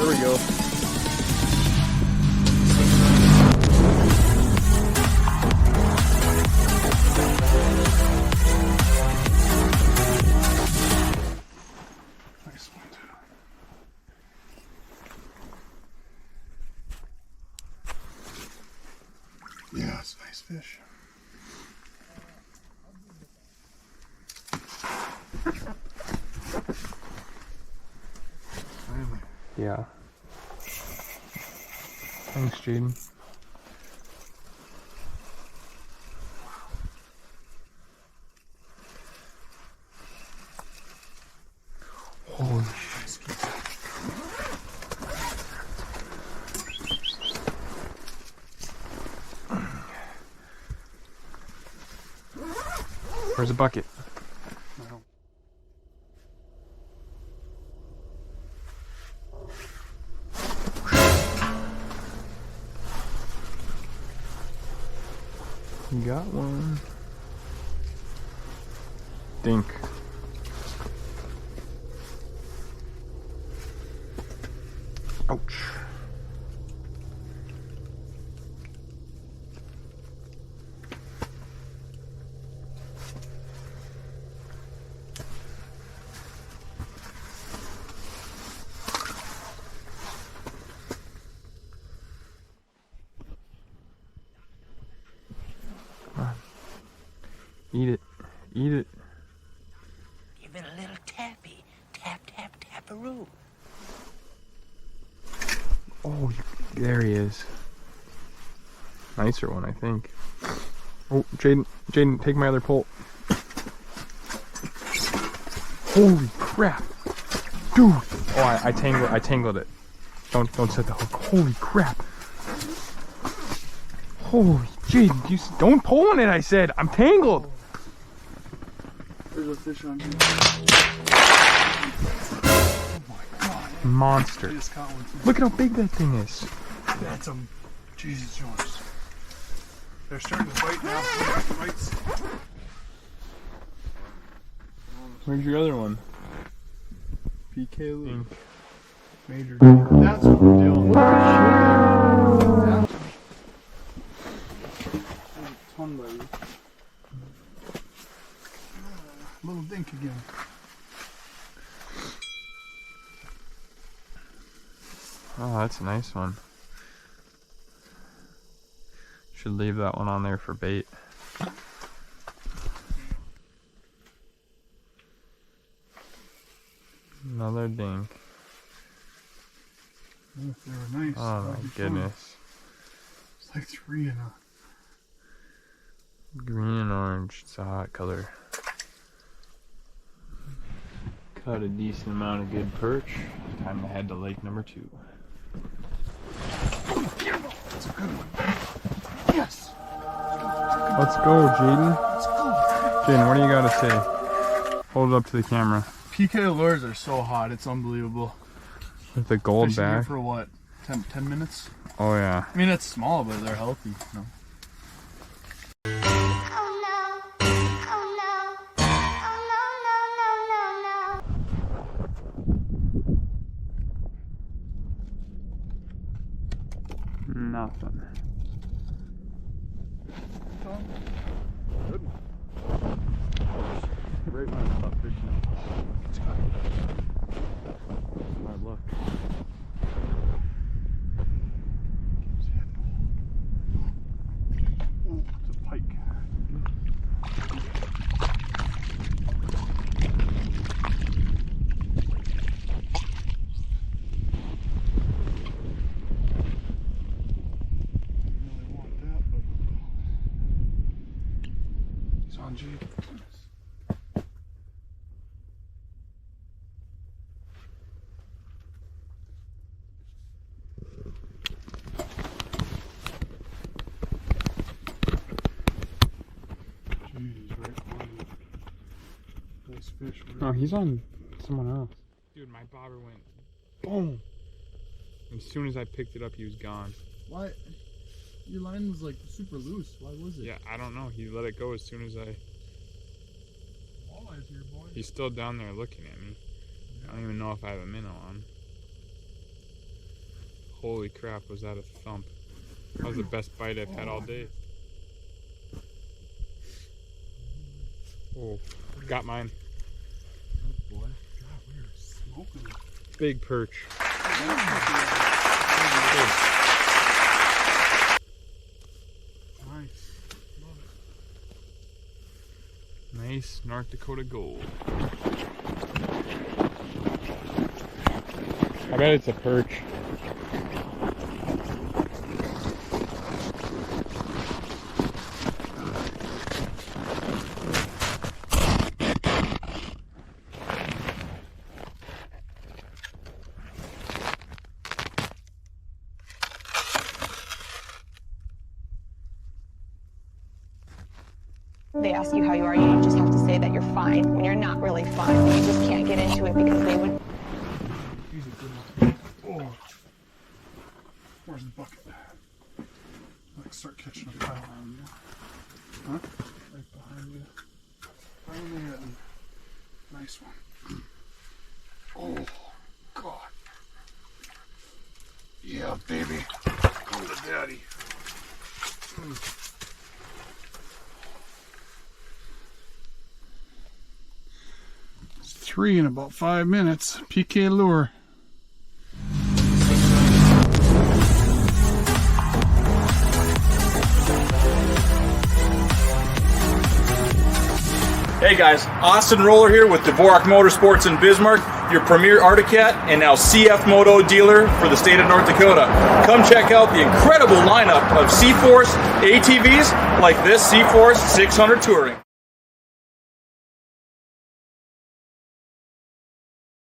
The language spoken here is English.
There we go. Nice one too. Yeah, it's a nice fish. Yeah. Thanks, Jaden. Holy shit. Where's the bucket? You got one. Dink. Ouch. Eat it. Eat it. Give it a little tappy. Tap, tap, tap-a-roo. Oh, there he is. Nicer one, I think. Oh, Jaden, take my other pole. Holy crap. Dude. Oh, I tangled it. Don't set the hook. Holy crap. Holy Jaden, you don't pull on it, I said. I'm tangled. There's a fish on here. Oh my god. Monster. I just caught one too. Look at how big that thing is. That's a Jesus Jones. They're starting to bite now. Bites. Where's your other one? PK Luke. Major. Oh. That's what we're doing. There's a ton by you. Little dink again. Oh, that's a nice one. Should leave that one on there for bait. Another dink. Oh, they were nice. Oh my goodness. It's like 3 in a. Green and orange. It's a hot color. Caught a decent amount of good perch. Time to head to lake number 2. That's a good one. Yes. Let's go, Jaden. Let's go. Jaden, what do you got to say? Hold it up to the camera. PK lures are so hot. It's unbelievable. With the gold Fishing here back. for what? 10 minutes? Oh yeah. I mean, it's small, but they're healthy. No. Nothing. Good one. Right when I stopped fishing. My luck. Oh, it's a pike. Fish. No, he's on someone else. Dude, my bobber went boom. As soon as I picked it up, he was gone. Why? Your line was like super loose. Why was it? Yeah, I don't know. He let it go as soon as I... Walleye's here, boy. He's still down there looking at me. I don't even know if I have a minnow on. Holy crap, was that a thump. That was the best bite I've had all day. Oh, got mine. Oh boy. God, we are smoking. Big perch. Nice. Love it. Nice North Dakota gold. I bet it's a perch. They ask you how you are, you just have to say that you're fine when you're not really fine. You just can't get into it because they would. He's a good one. Oh. Where's the bucket? Let's start catching a pile on you. Huh? Right behind you. Right on the head. Nice one. Oh, God. Yeah, baby. Come to daddy. It's 3 in about 5 minutes. PK lure. Hey guys, Austin Roller here with Dvorak Motorsports in Bismarck, your premier Arctic and now CF Moto dealer for the state of North Dakota. Come check out the incredible lineup of C-Force ATVs like this C-Force 600 Touring.